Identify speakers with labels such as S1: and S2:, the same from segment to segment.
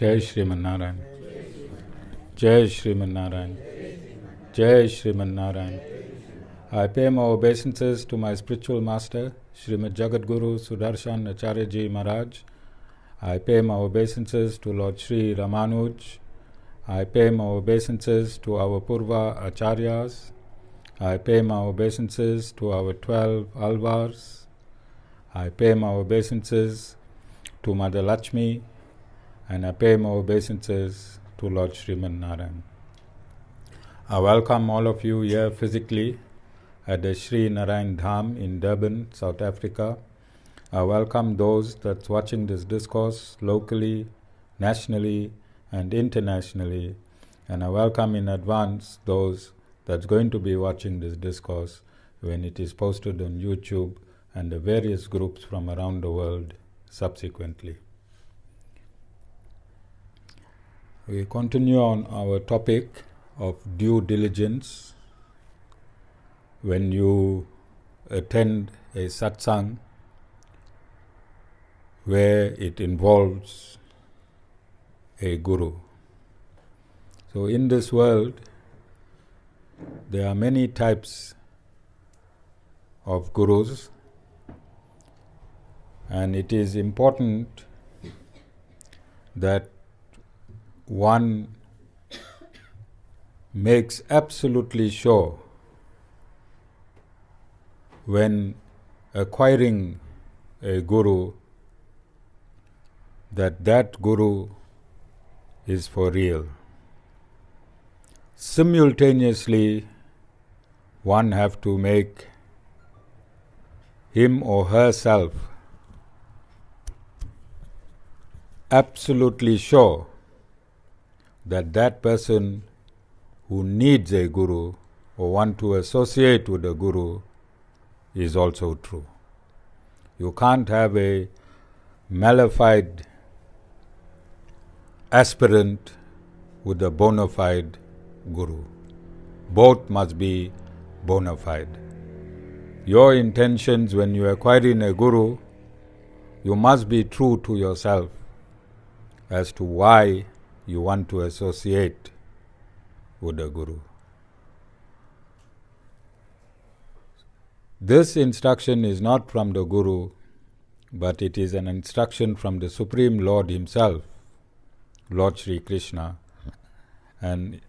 S1: Jai Shriman Narayan. Jai Shriman Narayan. Jai Shriman Narayan. I pay my obeisances to my spiritual master, Srimad Jagadguru Sudarshan Acharya Ji Maharaj. I pay my obeisances to Lord Sri Ramanuj. I pay my obeisances to our Purva Acharyas. I pay my obeisances to our 12 Alvars. I pay my obeisances to Mother Lakshmi, and I pay my obeisances to Lord Sriman Narayan. I welcome all of you here physically at the Sri Narayan Dham in Durban, South Africa. I welcome those that's watching this discourse locally, nationally, and internationally. And I welcome in advance those that's going to be watching this discourse when it is posted on YouTube and the various groups from around the world subsequently. We continue on our topic of due diligence. When you attend a satsang where it involves a guru. So in this world, there are many types of gurus, and it is important that one makes absolutely sure when acquiring a guru that that guru is for real. Simultaneously, one have to make him or herself absolutely sure that that person who needs a guru or want to associate with a guru is also true. You can't have a malafide aspirant with a bona fide guru. Both must be bona fide. Your intentions when you acquire in a guru, you must be true to yourself as to why you want to associate with a guru. This instruction is not from the guru, but it is an instruction from the Supreme Lord Himself, Lord Sri Krishna. And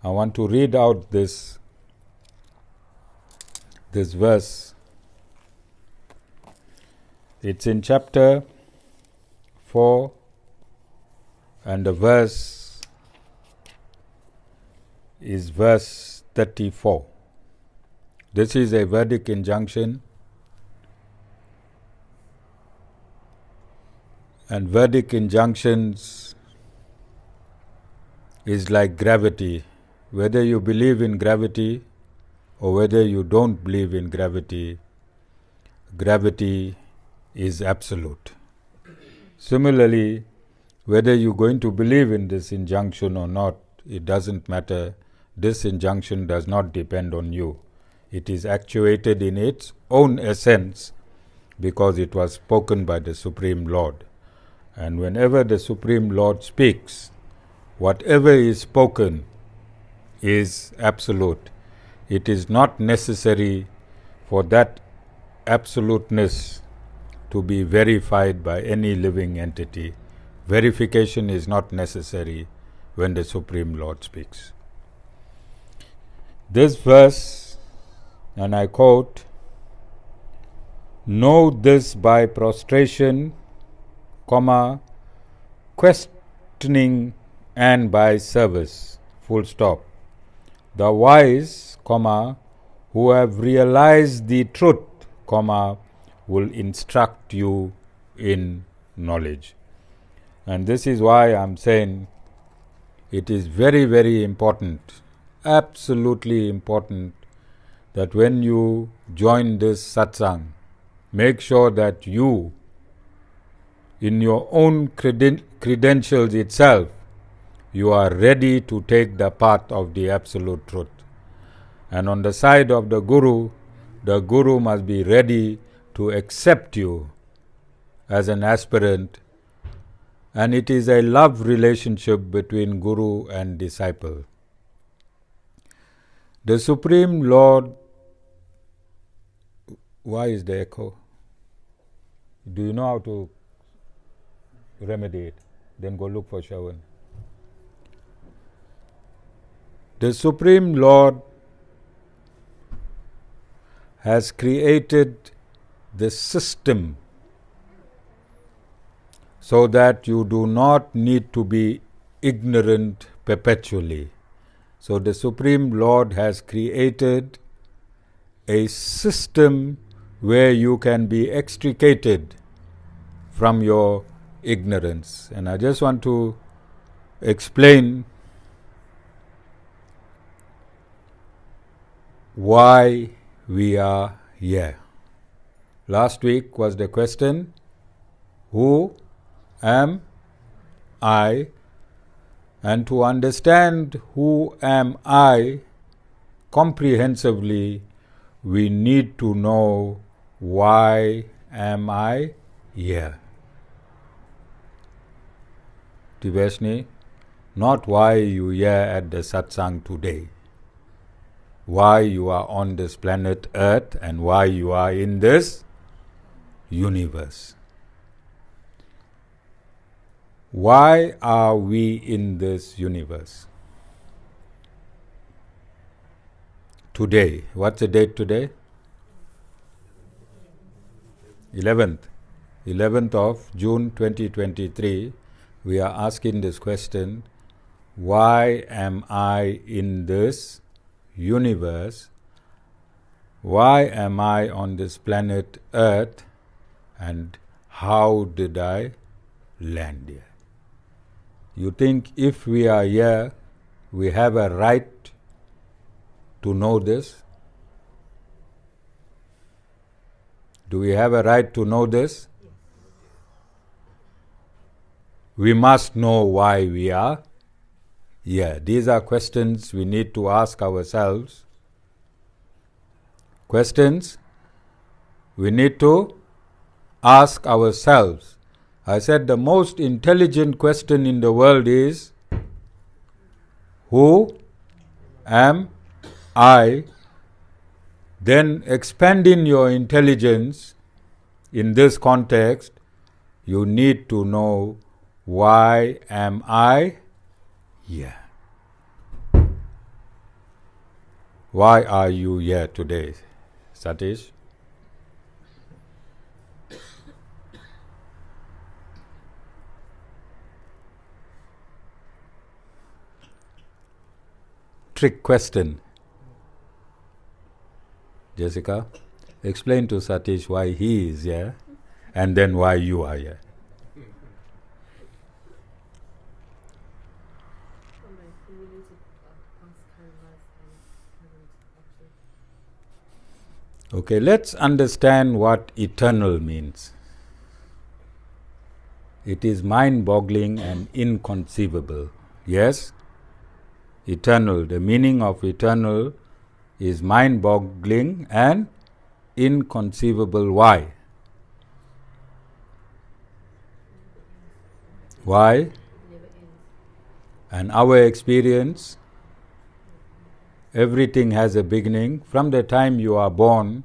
S1: I want to read out this verse. It's in chapter 4, and the verse is verse 34. This is a Vedic injunction, and Vedic injunctions is like gravity. Whether you believe in gravity or whether you don't believe in gravity, gravity is absolute. Similarly, whether you're going to believe in this injunction or not, it doesn't matter. This injunction does not depend on you. It is actuated in its own essence because it was spoken by the Supreme Lord. And whenever the Supreme Lord speaks, whatever is spoken is absolute. It is not necessary for that absoluteness to be verified by any living entity. Verification is not necessary when the Supreme Lord speaks. This verse, and I quote, "Know this by prostration, questioning and by service, full stop. The wise, who have realized the truth, will instruct you in knowledge." And this is why I'm saying it is very, very important, absolutely important, that when you join this satsang, make sure that you, in your own credentials itself, you are ready to take the path of the absolute truth. And on the side of the guru must be ready to accept you as an aspirant and it is a love relationship between Guru and disciple. The Supreme Lord. Why is the echo? Do you know how to remedy it? Then go look for Shawan. The Supreme Lord has created the system so that you do not need to be ignorant perpetually. So the Supreme Lord has created a system where you can be extricated from your ignorance. And I just want to explain why we are here. Last week was the question, who am I? And to understand who am I comprehensively, we need to know why am I here. Tiveshni, not why you here at the satsang today, why you are on this planet Earth and why you are in this universe. Why are we in this universe? Today, what's the date today? 11th of June 2023. We are asking this question, why am I in this universe? Why am I on this planet Earth? And how did I land here? You think if we are here, we have a right to know this? Do we have a right to know this? We must know why we are here. These are questions we need to ask ourselves. Questions we need to ask ourselves. I said the most intelligent question in the world is, who am I? Then expanding your intelligence in this context, you need to know, why am I here? Why are you here today, Satish? Trick question. Jessica, explain to Satish why he is here and then why you are here. Okay, let's understand what eternal means. It is mind-boggling and inconceivable. Yes? Eternal. The meaning of eternal is mind-boggling and inconceivable. Why? Why? And our experience, everything has a beginning. From the time you are born,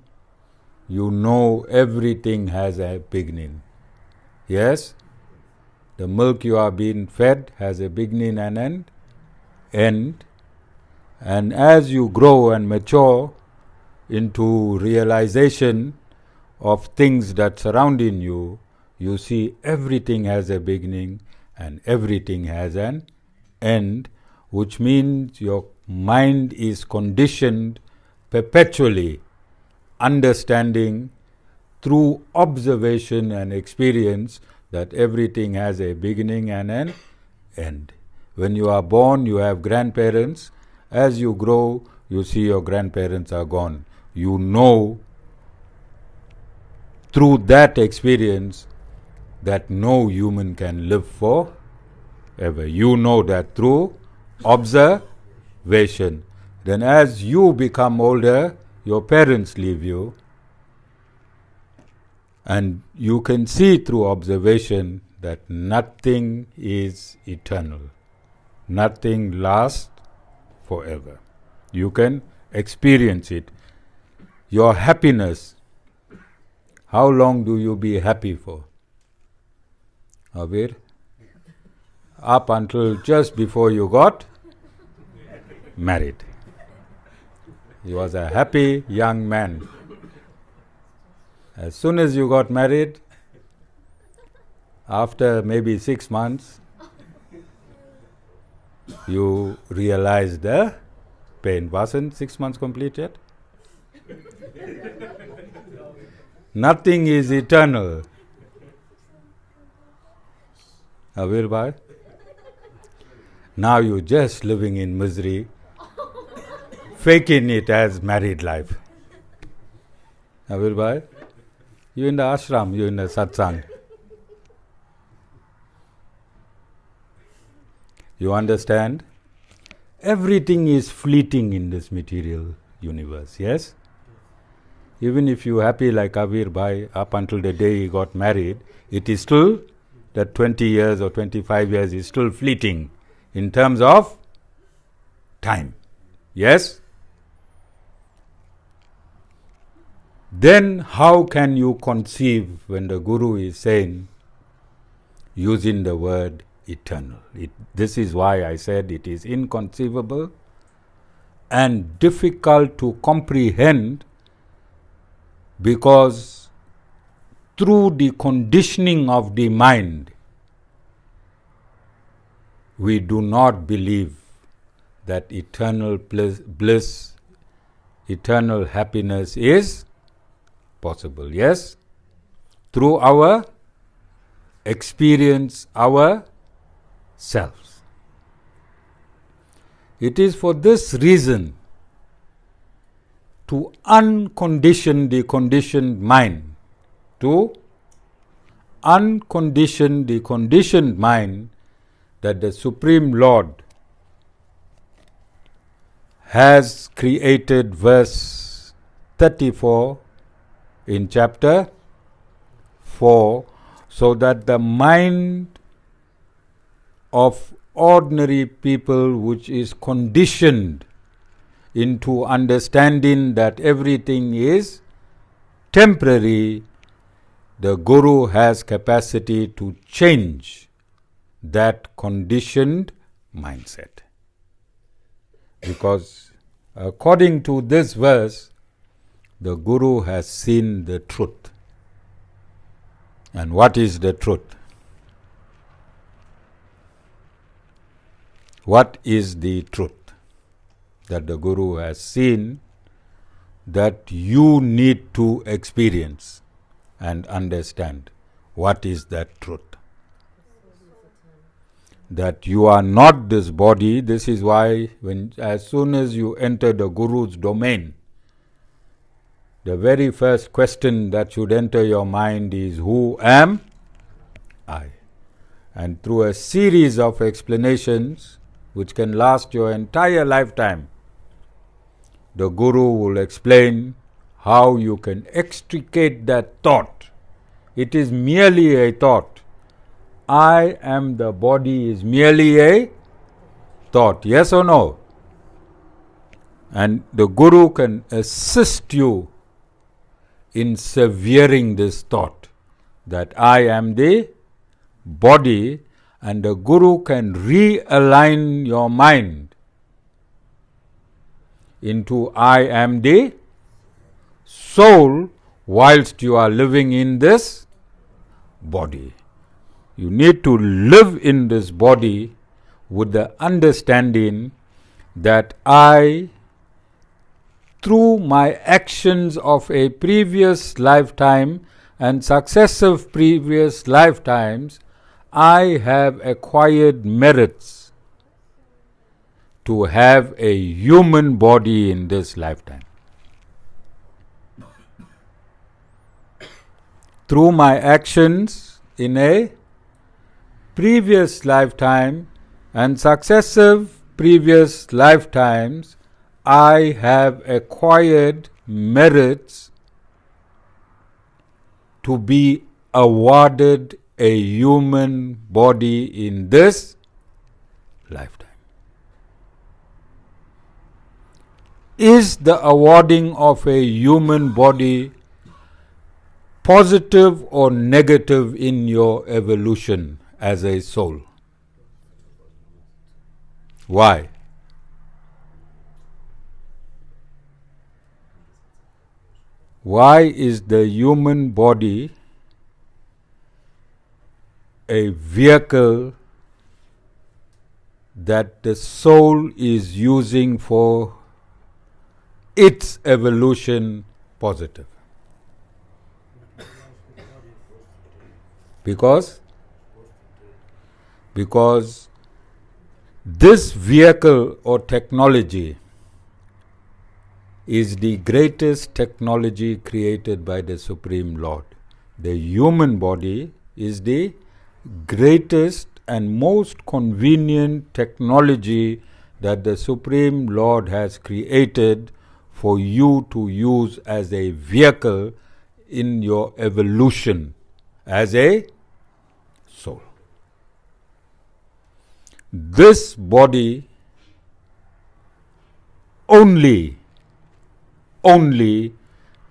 S1: you know everything has a beginning. Yes? The milk you are being fed has a beginning and an end. And as you grow and mature into realization of things that surrounding you, you see everything has a beginning and everything has an end, which means your mind is conditioned perpetually, understanding through observation and experience that everything has a beginning and an end. When you are born, you have grandparents. As you grow, you see your grandparents are gone. You know through that experience that no human can live forever. You know that through observation. Then as you become older, your parents leave you. And you can see through observation that nothing is eternal. Nothing lasts forever. You can experience it. Your happiness, how long do you be happy for? Abir? Up until just before you got married. He was a happy young man. As soon as you got married, after maybe 6 months, you realized the pain. Wasn't 6 months complete yet? Nothing is eternal. Avir bhai? Now you're just living in misery, faking it as married life. Avir bhai? You're in the ashram, you're in the satsang. You understand? Everything is fleeting in this material universe, yes? Even if you're happy like Avir bhai up until the day he got married, it is still, that 20 years or 25 years is still fleeting in terms of time. Yes? Then how can you conceive when the Guru is saying, using the word eternal? This is why I said it is inconceivable and difficult to comprehend, because through the conditioning of the mind, we do not believe that eternal bliss, eternal happiness is possible. Yes? Through our experience, our selves. It is for this reason, to uncondition the conditioned mind, to uncondition the conditioned mind, that the Supreme Lord has created verse 34 in chapter 4, so that the mind of ordinary people, which is conditioned into understanding that everything is temporary, the Guru has capacity to change that conditioned mindset. Because according to this verse, the Guru has seen the truth. And what is the truth? What is the truth that the Guru has seen that you need to experience and understand? What is that truth? That you are not this body. This is why as soon as you enter the Guru's domain, the very first question that should enter your mind is, who am I? And through a series of explanations which can last your entire lifetime, the Guru will explain how you can extricate that thought. It is merely a thought. I am the body is merely a thought. Yes or no? And the Guru can assist you in severing this thought, that I am the body, and the Guru can realign your mind into I am the soul whilst you are living in this body. You need to live in this body with the understanding that I, through my actions of a previous lifetime and successive previous lifetimes, I have acquired merits to have a human body in this lifetime. Through my actions in a previous lifetime and successive previous lifetimes, I have acquired merits to be awarded a human body in this lifetime. Is the awarding of a human body positive or negative in your evolution as a soul? Why? Why is the human body a vehicle that the soul is using for its evolution positive? Because this vehicle or technology is the greatest technology created by the Supreme Lord. The human body is the greatest and most convenient technology that the Supreme Lord has created for you to use as a vehicle in your evolution as a soul. This body only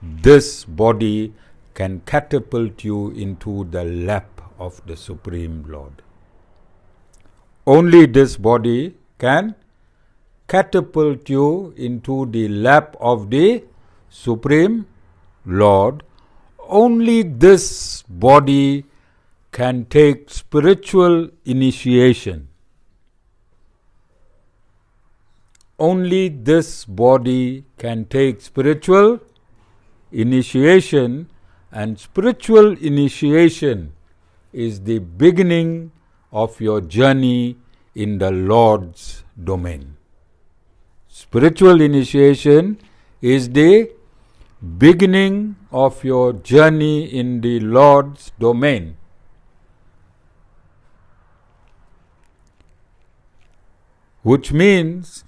S1: this body can catapult you into the lap of the Supreme Lord. Only this body can catapult you into the lap of the Supreme Lord. Only this body can take spiritual initiation. Only this body can take spiritual initiation, and spiritual initiation is the beginning of your journey in the Lord's domain. Spiritual initiation is the beginning of your journey in the Lord's domain. Which means,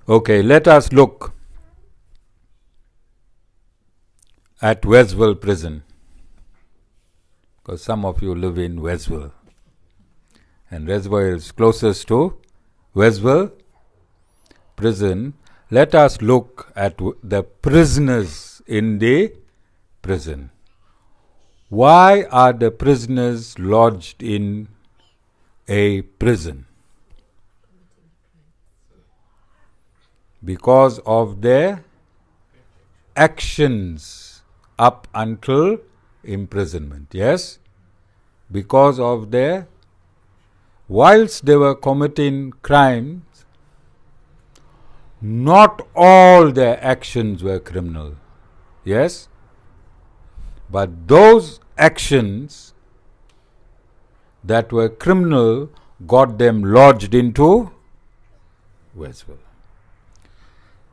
S1: okay, let us look at Westville prison, because some of you live in Westville, and Reservoir is closest to Westville prison. Let us look at the prisoners in the prison. Why are the prisoners lodged in a prison? Because of their actions up until imprisonment. Yes? Because of their, whilst they were committing crimes, not all their actions were criminal. Yes? But those actions that were criminal got them lodged into Westville.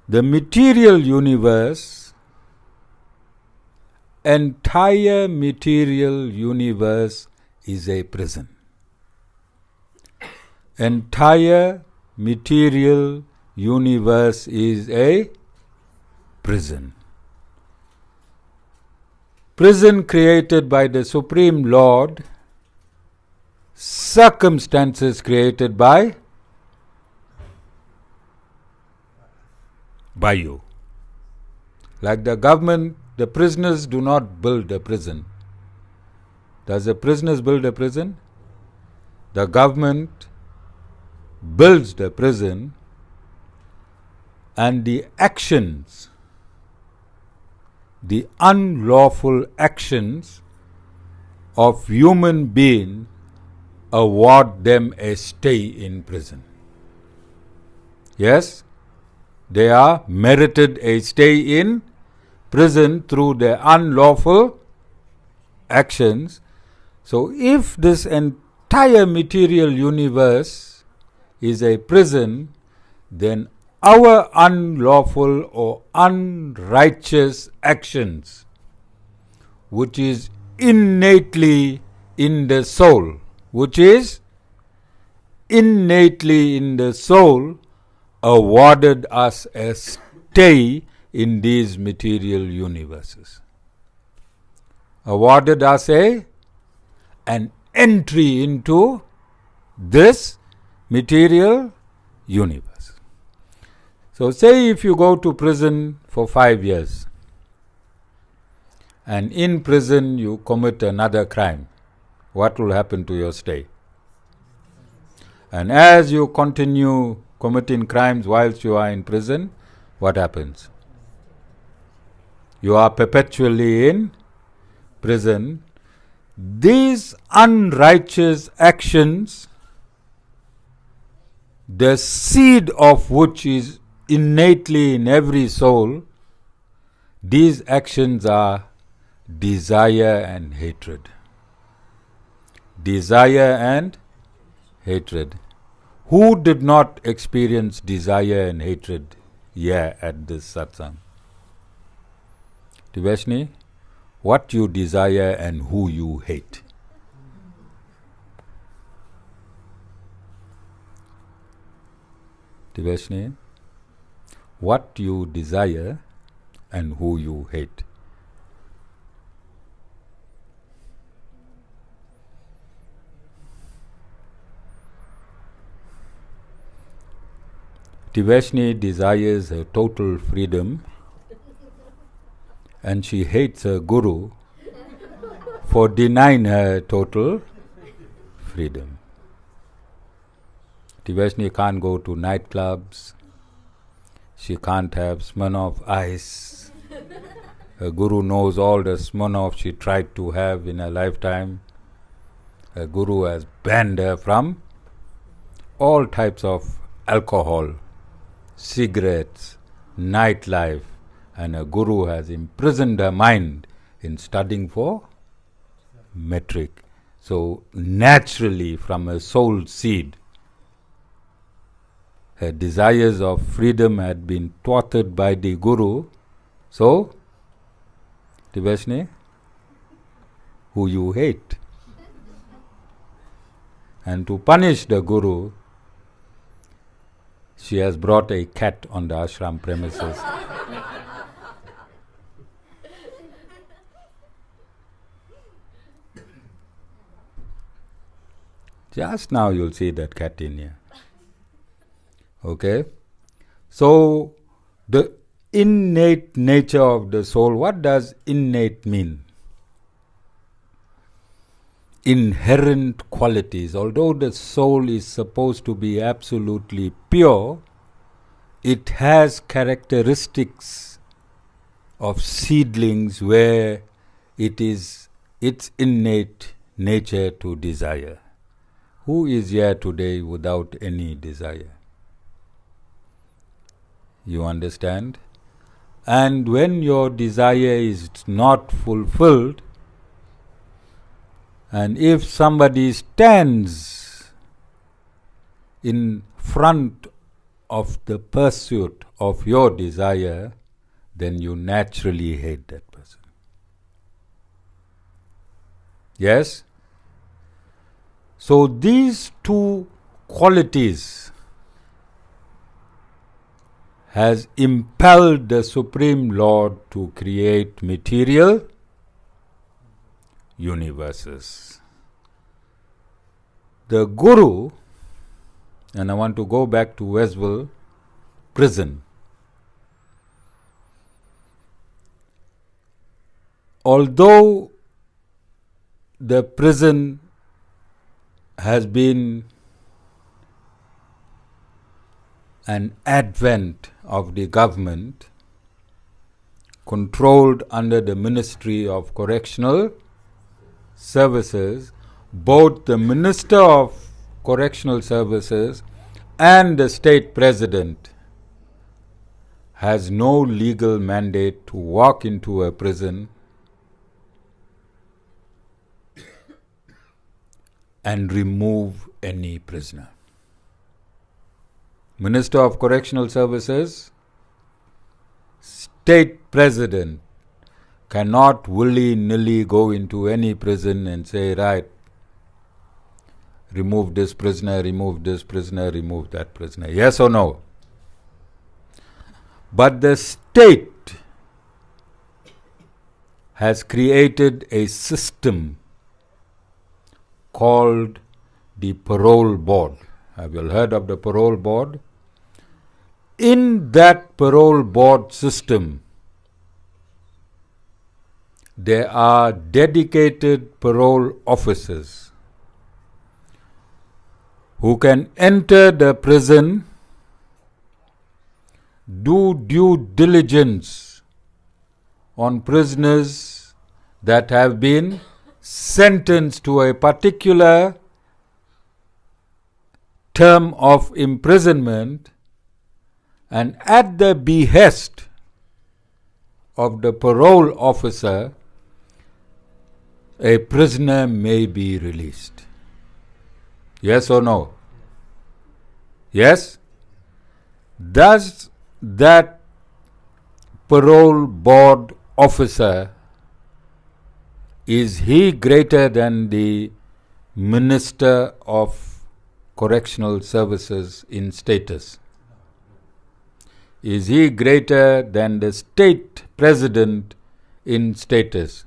S1: The material universe, entire material universe is a prison. Entire material universe is a prison. Prison created by the Supreme Lord, circumstances created by you. Like the government, the prisoners do not build a prison. Does the prisoners build a prison? The government builds the prison, and the actions, the unlawful actions of human beings award them a stay in prison. Yes? They are merited a stay in prison through their unlawful actions. So if this entire material universe is a prison, then our unlawful or unrighteous actions, which is innately in the soul, awarded us a stay in these material universes. Awarded us a an entry into this material universe. So say if you go to prison for 5 years, and in prison you commit another crime, what will happen to your stay? And as you continue committing crimes whilst you are in prison, what happens? You are perpetually in prison. These unrighteous actions, the seed of which is innately in every soul, these actions are desire and hatred. Desire and hatred. Who did not experience desire and hatred here at this satsang? Devashni, what you desire and who you hate? Devashni, what you desire and who you hate? Devashni desires her total freedom and she hates her guru for denying her total freedom. Devashni can't go to nightclubs, she can't have Smirnoff ice. Her guru knows all the Smirnoff she tried to have in her lifetime. Her guru has banned her from all types of alcohol, cigarettes, nightlife, and a guru has imprisoned her mind in studying for metric. So naturally from her soul seed, her desires of freedom had been thwarted by the guru. So, Devashni, who you hate. And to punish the guru, she has brought a cat on the ashram premises. Just now you'll see that cat in here. Okay? So, the innate nature of the soul, what does innate mean? Inherent qualities. Although the soul is supposed to be absolutely pure, it has characteristics of seedlings where it is its innate nature to desire. Who is here today without any desire? You understand? And when your desire is not fulfilled, and if somebody stands in front of the pursuit of your desire, then you naturally hate that person. Yes? So these two qualities has impelled the Supreme Lord to create material universes. The Guru, and I want to go back to Westville prison. Although the prison has been an advent of the government controlled under the Ministry of Correctional Services, both the Minister of Correctional Services and the State President has no legal mandate to walk into a prison and remove any prisoner. Minister of Correctional Services, State President cannot willy-nilly go into any prison and say, right, remove this prisoner, remove this prisoner, remove that prisoner. Yes or no? But the state has created a system called the parole board. Have you all heard of the parole board? In that parole board system, there are dedicated parole officers who can enter the prison, do due diligence on prisoners that have been sentenced to a particular term of imprisonment, and at the behest of the parole officer, a prisoner may be released. Yes or no? Yes? Does that parole board officer, is he greater than the Minister of Correctional Services in status? Is he greater than the state president in status?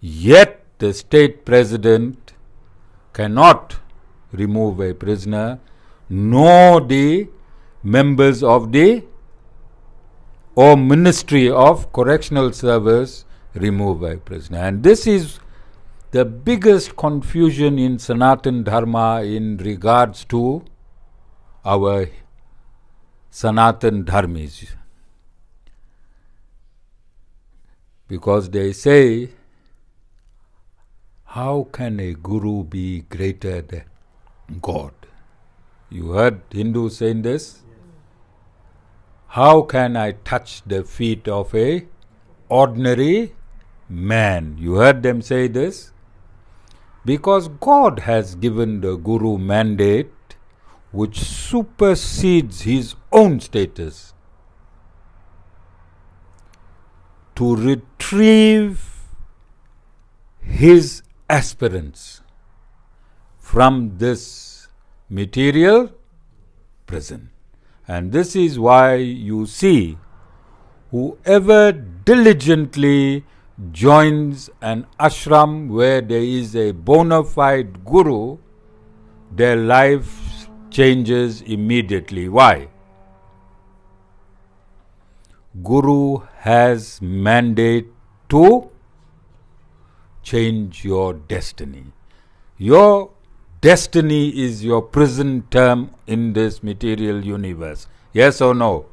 S1: Yet the state president cannot remove a prisoner, nor the members of the or Ministry of Correctional Service remove a prisoner. And this is the biggest confusion in Sanatan Dharma in regards to our Sanatan Dharmis. Because they say, how can a guru be greater than God? You heard Hindus saying this? How can I touch the feet of a ordinary man? You heard them say this? Because God has given the guru mandate which supersedes his own status to retrieve his aspirants from this material prison. And this is why you see whoever diligently joins an ashram where there is a bona fide guru, their life changes immediately. Why? Guru has mandate to change your destiny. Your destiny is your prison term in this material universe. Yes or no?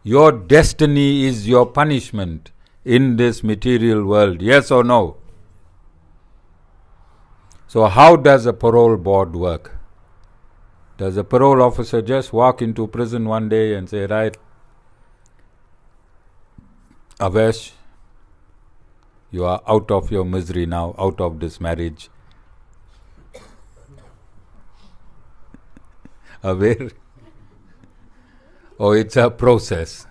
S1: Your destiny is your punishment in this material world. Yes or no? So how does a parole board work? Does a parole officer just walk into prison one day and say, right, Avesh, you are out of your misery now, out of this marriage? Aware? Or it's a process?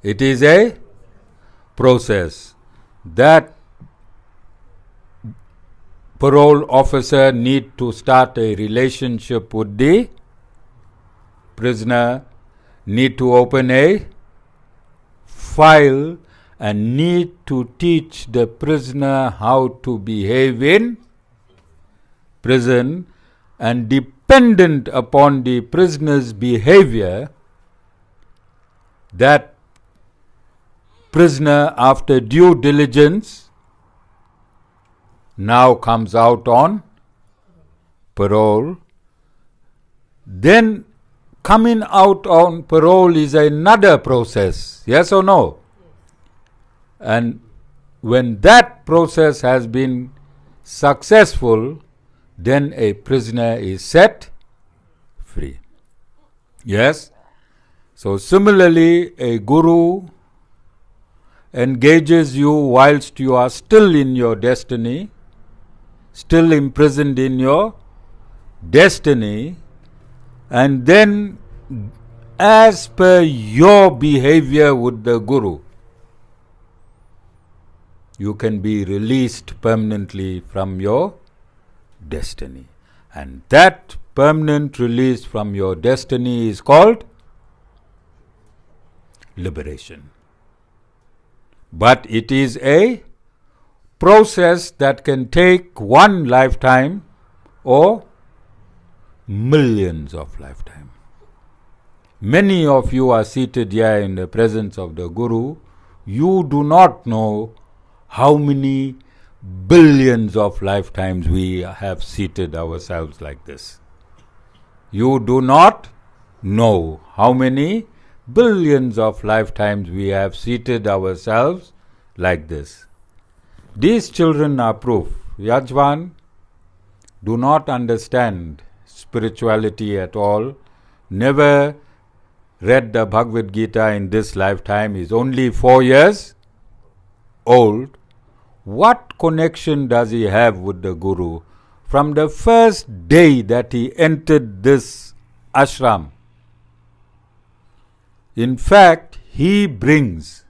S1: It is a process. That parole officer need to start a relationship with the prisoner, need to open a file, and need to teach the prisoner how to behave in prison, and dependent upon the prisoner's behavior, that prisoner, after due diligence, now comes out on parole. Then coming out on parole is another process. Yes or no? And when that process has been successful, then a prisoner is set free. Yes? So similarly, a guru engages you whilst you are still in your destiny, still imprisoned in your destiny, and then as per your behavior with the guru, you can be released permanently from your destiny. And that permanent release from your destiny is called liberation. But it is a process that can take one lifetime or millions of lifetimes. Many of you are seated here in the presence of the Guru. You do not know how many billions of lifetimes we have seated ourselves like this. You do not know how many billions of lifetimes we have seated ourselves like this. These children are proof. Yajvan do not understand spirituality at all, never read the Bhagavad Gita in this lifetime, is only 4 years old. What connection does he have with the Guru from the first day that he entered this ashram? In fact, he brings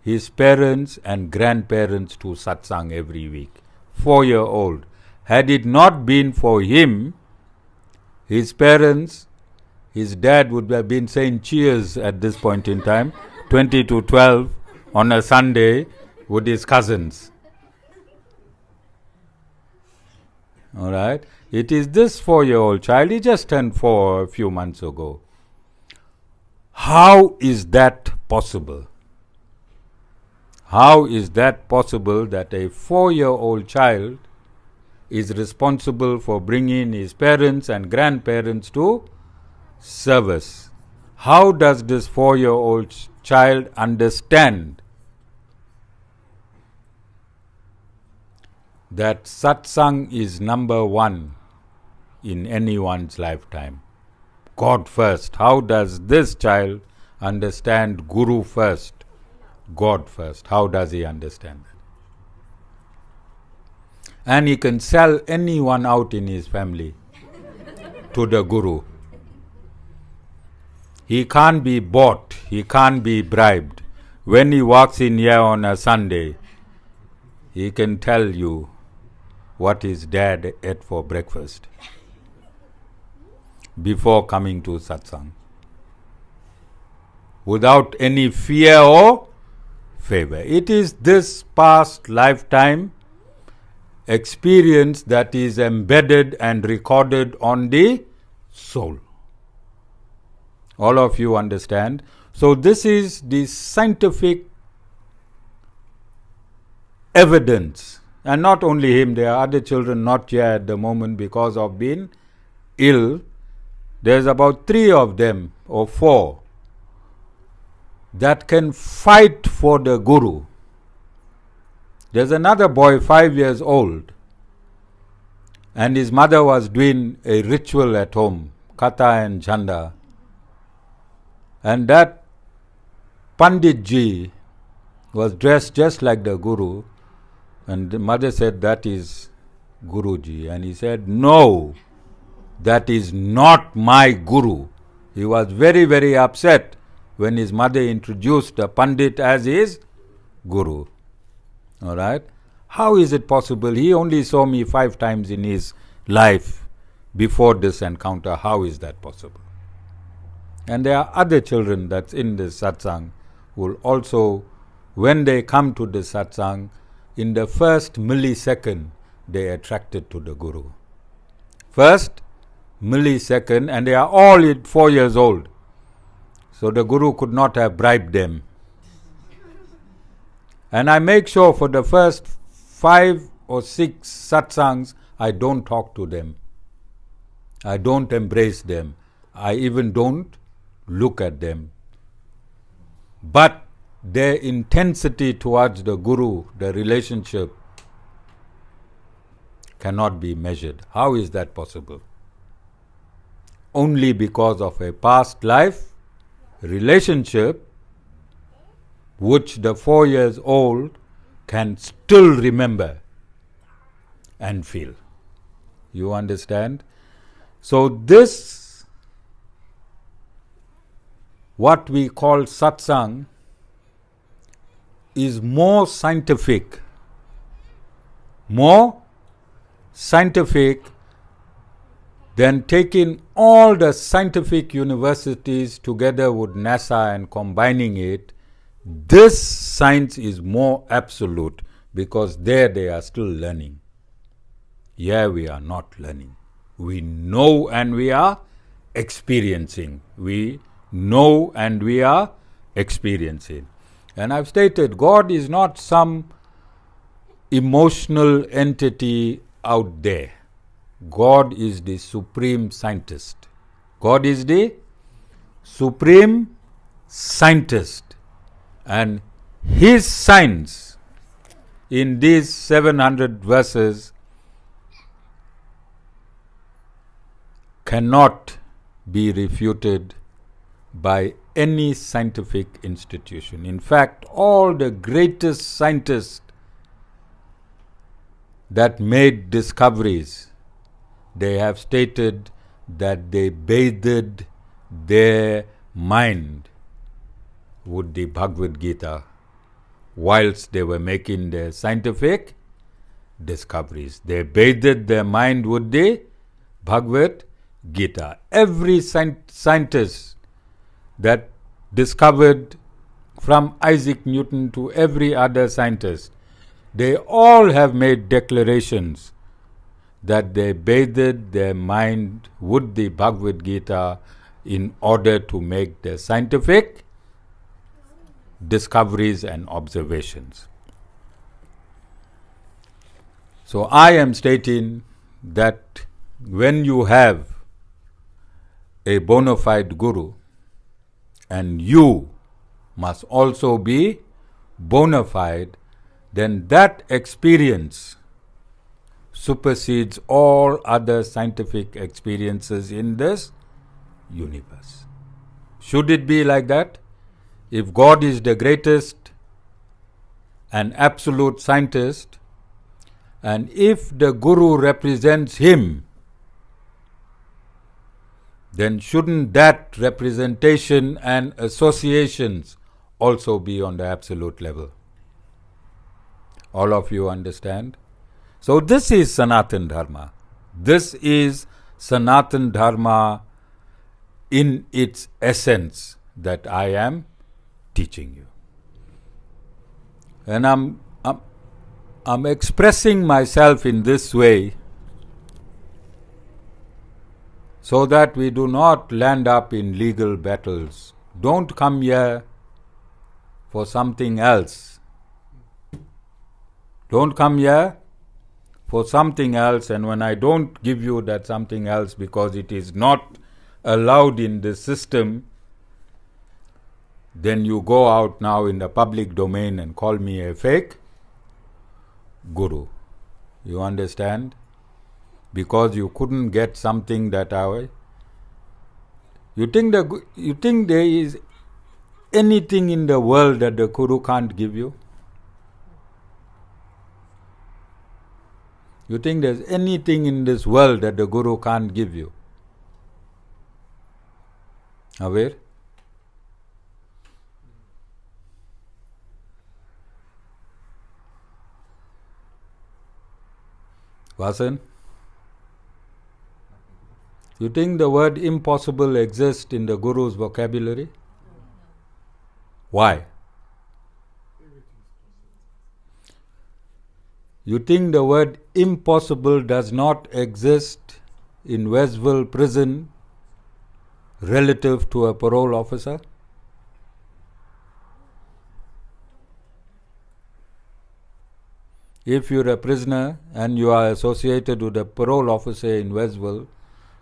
S1: his parents and grandparents to satsang every week. 4-year-old. Had it not been for him, his parents, his dad would have been saying cheers at this point in time, 20 to 12 on a Sunday with his cousins. Alright? It is this 4-year-old child, he just turned 4 a few months ago. How is that possible? How is that possible that a 4-year-old child is responsible for bringing his parents and grandparents to service? How does this 4-year-old child understand that satsang is number one in anyone's lifetime? God first. How does this child understand Guru first, God first? How does he understand that? And he can sell anyone out in his family to the Guru. He can't be bought, he can't be bribed. When he walks in here on a Sunday, he can tell you what his dad ate for breakfast before coming to satsang, without any fear or favor. It is this past lifetime experience that is embedded and recorded on the soul. All of you understand? So this is the scientific evidence. And not only him, there are other children not here at the moment because of being ill. There's about 3 of them or 4 that can fight for the Guru. There's another boy, 5 years old, and his mother was doing a ritual at home, Katha and Chanda. And that Panditji was dressed just like the Guru, and the mother said, "That is Guruji." And he said, "No, that is not my Guru." He was very, very upset when his mother introduced the Pandit as his Guru. Alright? How is it possible? He only saw me 5 times in his life before this encounter. How is that possible? And there are other children that's in this satsang who will also, when they come to the satsang, in the first millisecond, they are attracted to the Guru. First millisecond, and they are all 4 years old. So the Guru could not have bribed them. And I make sure for the first 5 or 6 satsangs, I don't talk to them. I don't embrace them. I even don't look at them. But their intensity towards the Guru, the relationship, cannot be measured. How is that possible? Only because of a past life relationship which the 4 years old can still remember and feel. You understand? So this, what we call satsang, is more scientific than taking all the scientific universities together with NASA and combining it. This science is more absolute. because there they are still learning. Here we are not learning. We know and we are experiencing. We know and we are experiencing. And I've stated, God is not some emotional entity out there. God is the supreme scientist. God is the supreme scientist. And His science in these 700 verses cannot be refuted by any scientific institution. In fact, all the greatest scientists that made discoveries, they have stated that they bathed their mind with the Bhagavad Gita whilst they were making their scientific discoveries. They bathed their mind with the Bhagavad Gita. Every scientist that discovered, from Isaac Newton to every other scientist, they all have made declarations that they bathed their mind with the Bhagavad Gita in order to make their scientific discoveries and observations. So I am stating that when you have a bona fide guru, and you must also be bona fide, then that experience supersedes all other scientific experiences in this universe. Should it be like that? If God is the greatest and absolute scientist, and if the Guru represents Him, then shouldn't that representation and associations also be on the absolute level? All of you understand? So this is Sanatana Dharma. This is Sanatana Dharma in its essence that I am teaching you. And I'm expressing myself in this way so that we do not land up in legal battles. Don't come here for something else. Don't come here for something else, and when I don't give you that something else because it is not allowed in the system, then you go out now in the public domain and call me a fake guru. You understand? Because you couldn't get something that you think there is anything in the world that the guru can't give you? You think there's anything in this world that the guru can't give you? Aware? Vasan? You think the word impossible exists in the Guru's vocabulary? Why? You think the word impossible does not exist in Westville prison relative to a parole officer? If you're a prisoner and you are associated with a parole officer in Westville,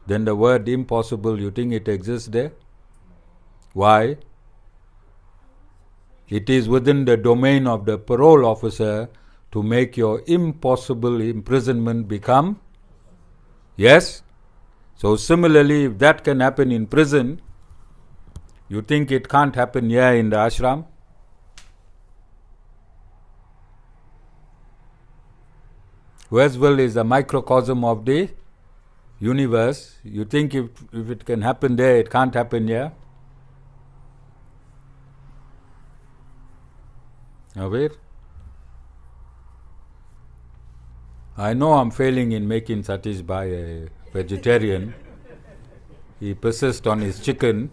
S1: then the word impossible, you think it exists there? Why? It is within the domain of the parole officer to make your impossible imprisonment become yes? So similarly, if that can happen in prison, you think it can't happen here in the ashram? Westville is a microcosm of the universe. You think if it can happen there, it can't happen here? Aware? I know I'm failing in making Satish Bhai a vegetarian. He persists on his chicken.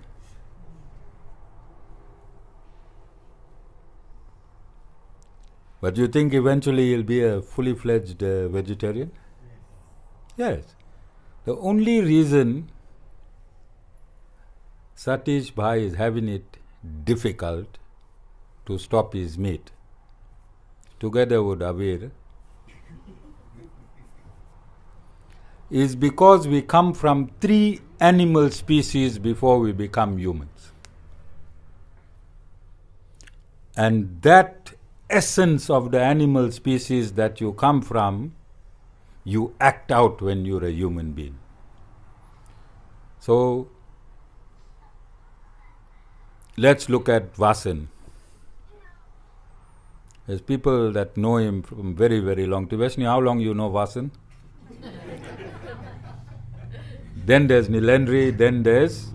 S1: But you think eventually he'll be a fully fledged vegetarian? Yes. The only reason Satish Bhai is having it difficult to stop his meat, together with Avir, is because we come from 3 animal species before we become humans. And that essence of the animal species that you come from, you act out when you're a human being. So, let's look at Vasan. There's people that know him from very, very long. Tiveshni, how long you know Vasan? Then there's Nilendri, then there's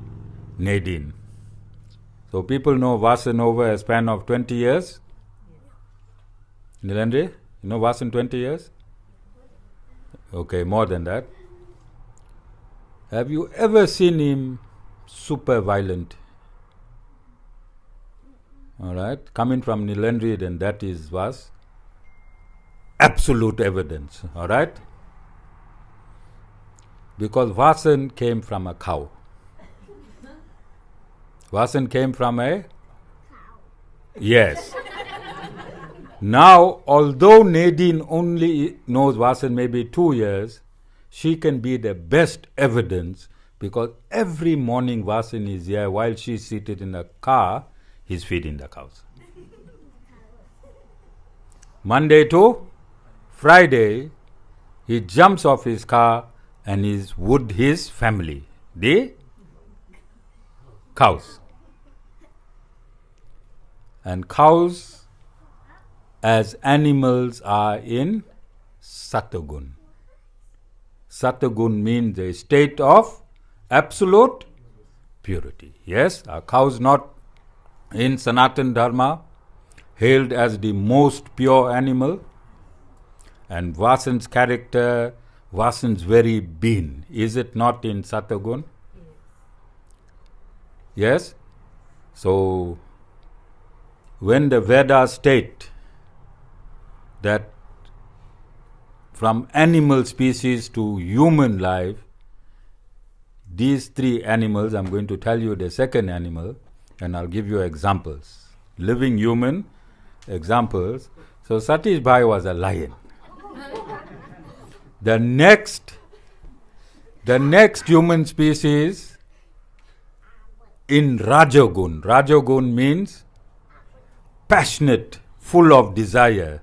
S1: Nadine. So people know Vasan over a span of 20 years. Nilendri, you know Vasan 20 years? Okay, more than that. Have you ever seen him super violent? Alright, coming from Nilendri, then that was absolute evidence. Alright? Because Vasan came from a cow. Vasan came from a cow. Yes. Now, although Nadine only knows Vasan maybe 2 years, she can be the best evidence because every morning Vasan is here while she's seated in the car, he's feeding the cows. Monday to Friday, he jumps off his car and is with his family, the cows. And cows as animals are in Satagun. Satagun means a state of absolute purity. Yes, are cows not in Sanatan Dharma hailed as the most pure animal? And Vasan's character, Vasan's very being, is it not in Satagun? Yes? So, when the Vedas state that from animal species to human life, these 3 animals, I'm going to tell you the second animal, and I'll give you examples. Living human examples. So, Satish Bhai was a lion. The next human species in Rajogun. Rajogun means passionate, full of desire.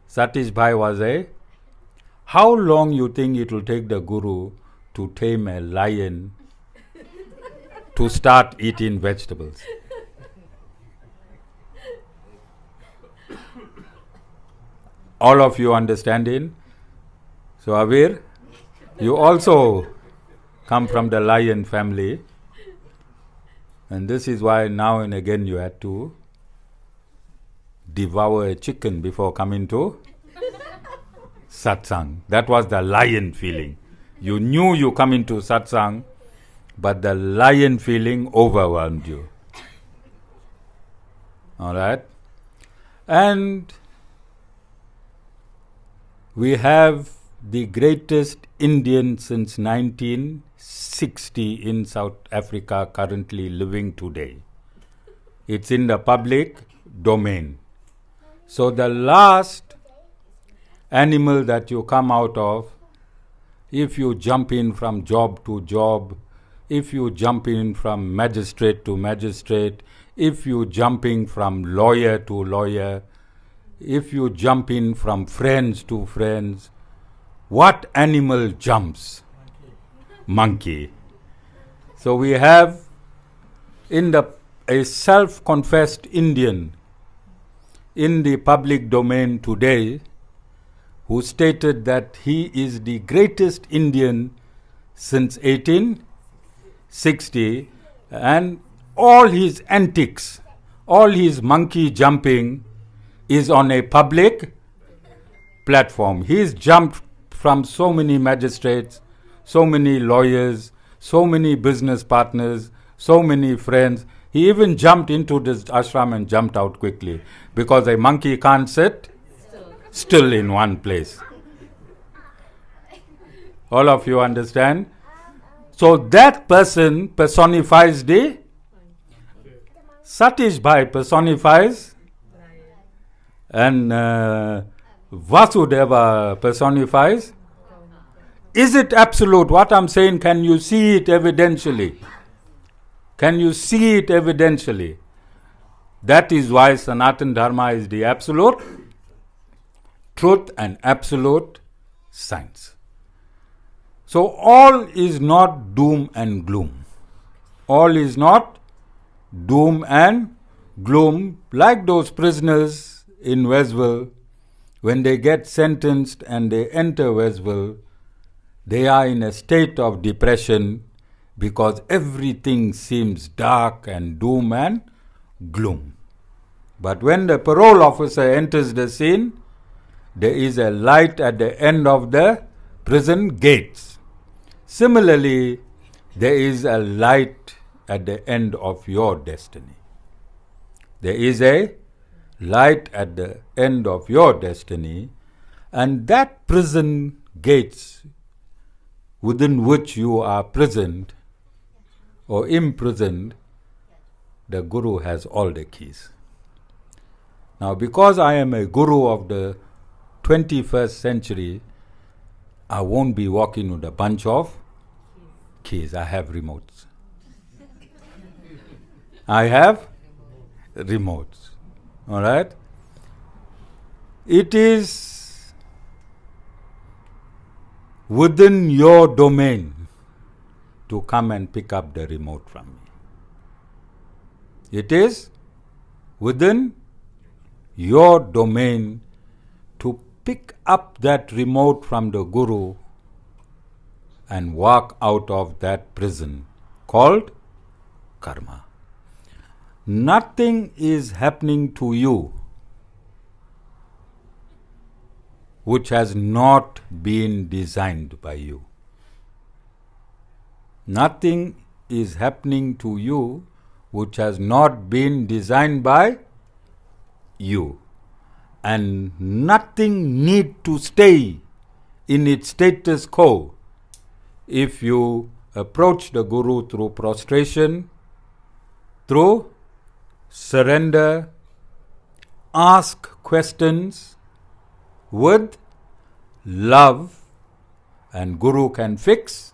S1: Satish Bhai was a. How long you think it will take the Guru to tame a lion to start eating vegetables? All of you understanding? So Avir, you also come from the lion family, and this is why now and again you had to devour a chicken before coming to satsang. That was the lion feeling. You knew you come into satsang, but the lion feeling overwhelmed you. Alright? And we have the greatest Indian since 1960 in South Africa currently living today. It's in the public domain. So the last animal that you come out of, if you jump in from job to job, if you jump in from magistrate to magistrate, if you jumping from lawyer to lawyer, if you jump in from friends to friends, what animal jumps? Monkey. So we have a self-confessed Indian in the public domain today who stated that he is the greatest Indian since 1860, and all his antics, all his monkey jumping is on a public platform. He's jumped from so many magistrates, so many lawyers, so many business partners, so many friends. He even jumped into this ashram and jumped out quickly because a monkey can't sit still in one place. All of you understand? So that person personifies the Satish Bhai personifies and Vasudeva personifies. Is it absolute? What I'm saying, can you see it evidentially? Can you see it evidentially? That is why Sanatana Dharma is the absolute truth and absolute science. So all is not doom and gloom. All is not doom and gloom, like those prisoners in Westville. When they get sentenced and they enter Westville, they are in a state of depression because everything seems dark and doom and gloom. But when the parole officer enters the scene, there is a light at the end of the prison gates. Similarly, there is a light at the end of your destiny. There is a light at the end of your destiny, and that prison gates within which you are prisoned or imprisoned, the Guru has all the keys. Now, because I am a Guru of the 21st century, I won't be walking with a bunch of keys. I have remotes. I have remotes. All right? It is within your domain to come and pick up the remote from me. It is within your domain to pick up that remote from the Guru and walk out of that prison called karma. Nothing is happening to you which has not been designed by you. Nothing is happening to you which has not been designed by you. And nothing need to stay in its status quo if you approach the Guru through prostration, through surrender, ask questions with love, and Guru can fix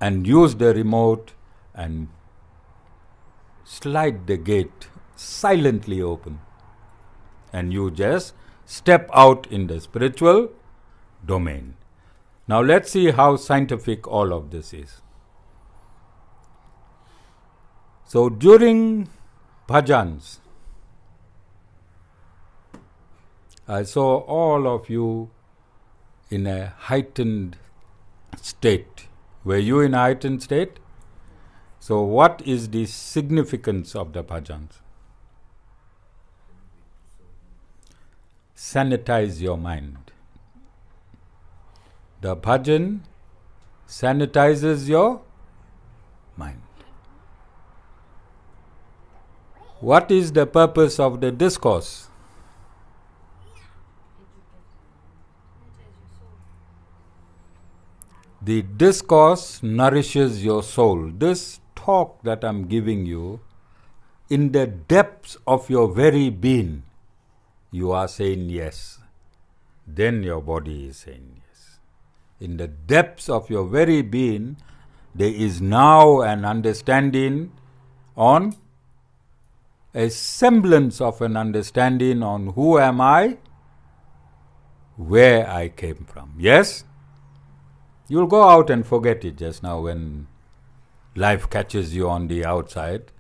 S1: and use the remote and slide the gate silently open. And you just step out in the spiritual domain. Now let's see how scientific all of this is. So during bhajans, I saw all of you in a heightened state. Were you in a heightened state? So what is the significance of the bhajans? Sanitize your mind. The bhajan sanitizes your mind. What is the purpose of the discourse? The discourse nourishes your soul. This talk that I'm giving you, in the depths of your very being, you are saying yes. Then your body is saying yes. In the depths of your very being, there is now an understanding on, a semblance of an understanding on who am I, where I came from. Yes? You'll go out and forget it just now when life catches you on the outside.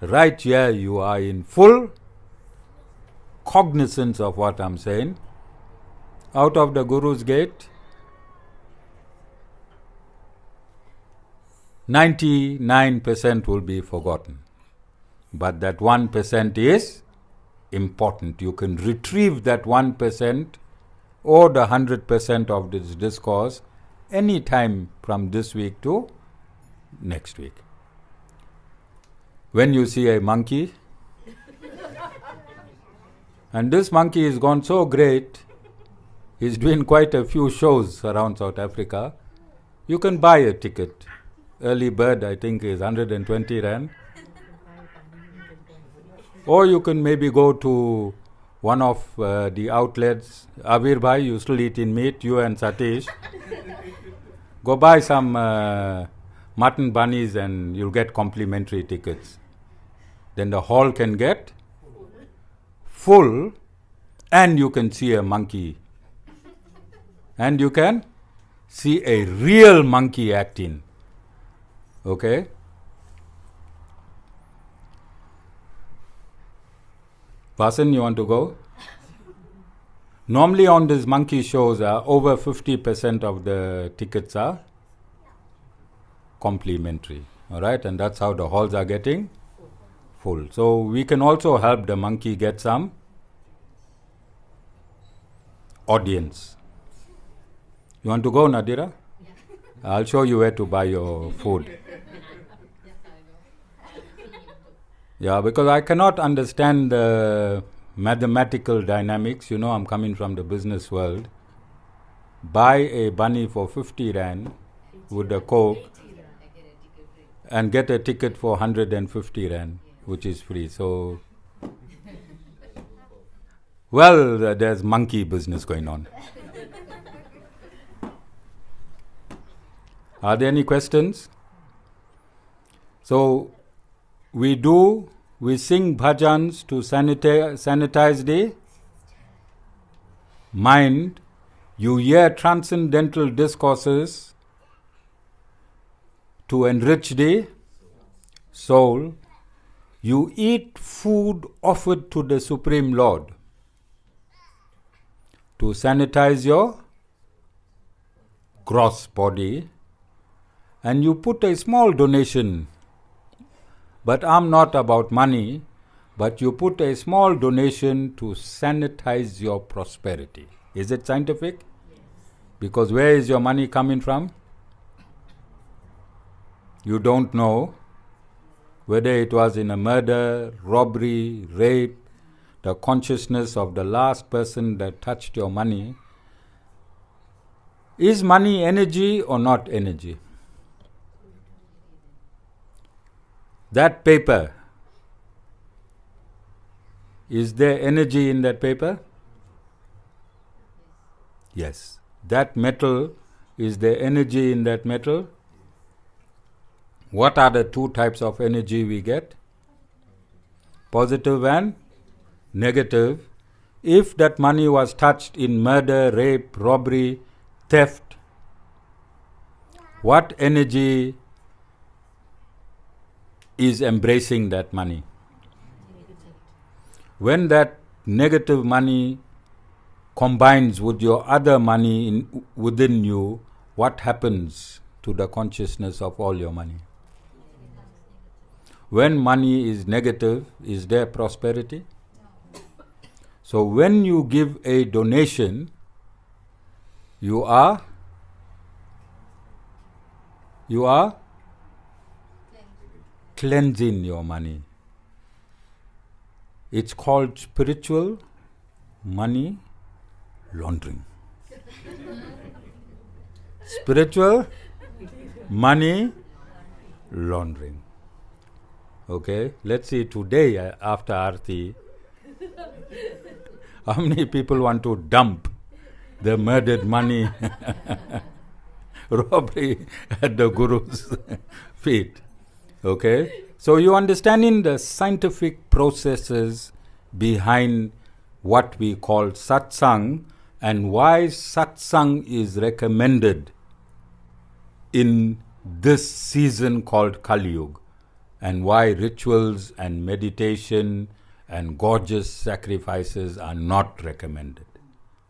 S1: Right here you are in full cognizance of what I'm saying. Out of the Guru's gate, 99% will be forgotten. But that 1% is important. You can retrieve that 1% or the 100% of this discourse any time from this week to next week. When you see a monkey, And this monkey has gone so great, he's doing quite a few shows around South Africa. You can buy a ticket. Early bird, I think, is 120 Rand. Or you can maybe go to one of the outlets. Avir Bhai, you still eating meat, you and Satish. Go buy some mutton bunnies and you'll get complimentary tickets. Then the hall can get full and you can see a monkey. And you can see a real monkey acting. Okay? Vasan, you want to go? Normally on these monkey shows, over 50% of the tickets are complimentary. Alright, and that's how the halls are getting full. So we can also help the monkey get some audience. You want to go, Nadira? I'll show you where to buy your food. Yeah, because I cannot understand the mathematical dynamics. You know, I'm coming from the business world. Buy a bunny for 50 Rand with a Coke and get a ticket for 150 Rand, which is free. So, well, there's monkey business going on. Are there any questions? So, we sing bhajans to sanitize the mind. You hear transcendental discourses to enrich the soul. You eat food offered to the Supreme Lord to sanitize your gross body. And you put a small donation. But I'm not about money, but you put a small donation to sanitize your prosperity. Is it scientific? Yes. Because where is your money coming from? You don't know whether it was in a murder, robbery, rape, the consciousness of the last person that touched your money. Is money energy or not energy? That paper, is there energy in that paper? Yes. That metal, is there energy in that metal? What are the two types of energy we get? Positive and negative. If that money was touched in murder, rape, robbery, theft, what energy is embracing that money? When that negative money combines with your other money within you, what happens to the consciousness of all your money? When money is negative, is there prosperity? So when you give a donation, you are cleansing your money. It's called spiritual money laundering. Spiritual money laundering. Okay, let's see today after Aarti, how many people want to dump the murdered money robbery at the Guru's feet. Okay, so you understanding the scientific processes behind what we call satsang and why satsang is recommended in this season called Kali Yuga, and why rituals and meditation and gorgeous sacrifices are not recommended,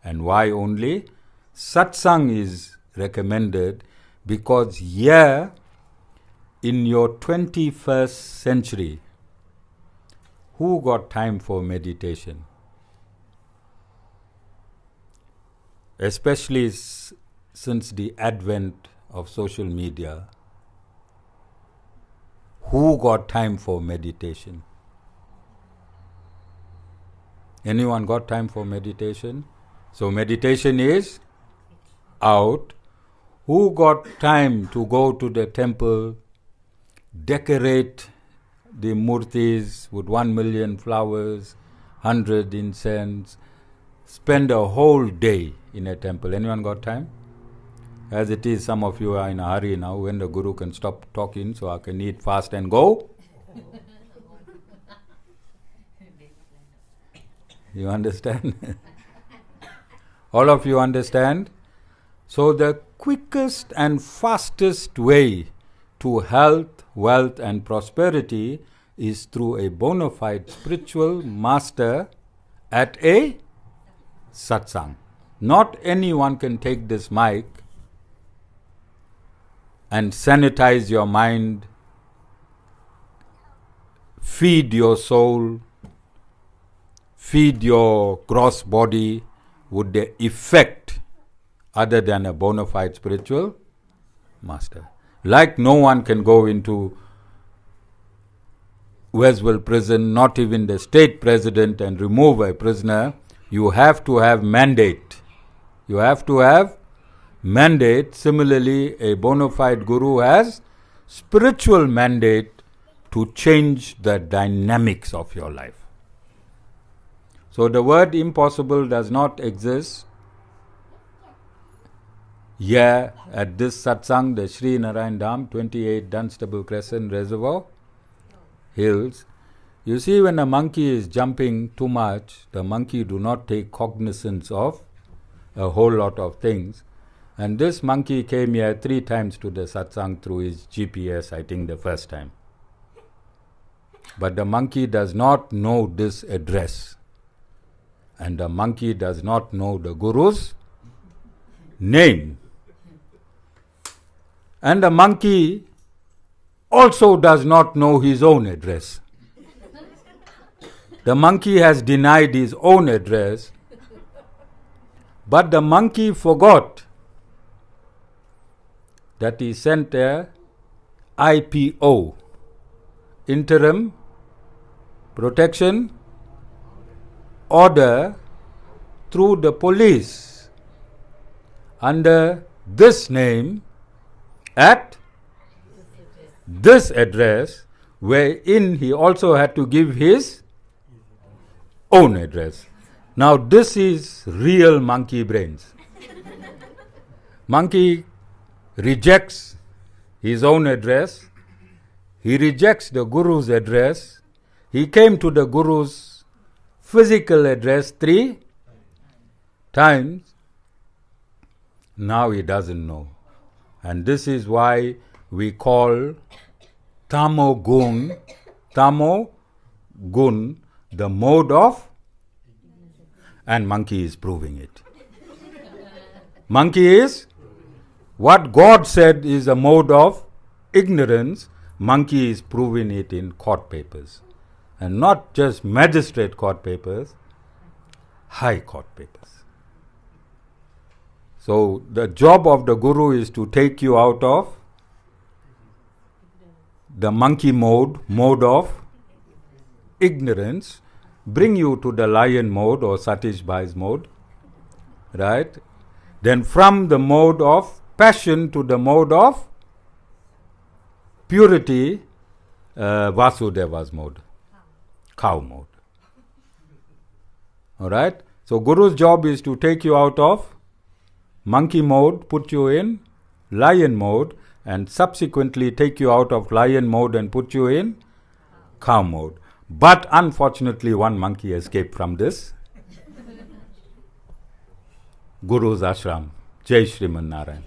S1: and why only satsang is recommended, because here in your 21st century, who got time for meditation? Especially since the advent of social media, who got time for meditation? Anyone got time for meditation? So meditation is out. Who got time to go to the temple, decorate the murtis with 1,000,000 flowers, 100 incense, spend a whole day in a temple? Anyone got time? As it is, some of you are in a hurry now. When the Guru can stop talking so I can eat fast and go? You understand? All of you understand? So the quickest and fastest way to health, wealth and prosperity is through a bona fide spiritual master at a satsang. Not anyone can take this mic and sanitize your mind, feed your soul, feed your gross body with the effect other than a bona fide spiritual master. Like no one can go into Westville prison, not even the state president, and remove a prisoner. You have to have mandate. You have to have mandate. Similarly, a bona fide guru has spiritual mandate to change the dynamics of your life. So the word impossible does not exist here at this satsang, the Sri Narayan Dham, 28 Dunstaple Crescent, Reservoir Hills. You see, when a monkey is jumping too much, the monkey do not take cognizance of a whole lot of things. And this monkey came here 3 times to the satsang through his GPS, I think the first time. But the monkey does not know this address. And the monkey does not know the Guru's name. And the monkey also does not know his own address. The monkey has denied his own address, but the monkey forgot that he sent a IPO, interim protection order, through the police under this name at this address, wherein he also had to give his own address. Now this is real monkey brains. Monkey rejects his own address. He rejects the Guru's address. He came to the Guru's physical address 3 times. Now he doesn't know. And this is why we call Tamo Gun, the mode of, and monkey is proving it. Monkey is, what God said is a mode of ignorance, monkey is proving it in court papers. And not just magistrate court papers, high court papers. So the job of the Guru is to take you out of the monkey mode of ignorance, bring you to the lion mode or Satish Bhai's mode, right? Then from the mode of passion to the mode of purity, Vasudeva's mode, cow mode. Alright? So Guru's job is to take you out of monkey mode, put you in lion mode, and subsequently take you out of lion mode and put you in cow mode. But unfortunately, one monkey escaped from this. Guru's ashram. Jai Shriman Narayan.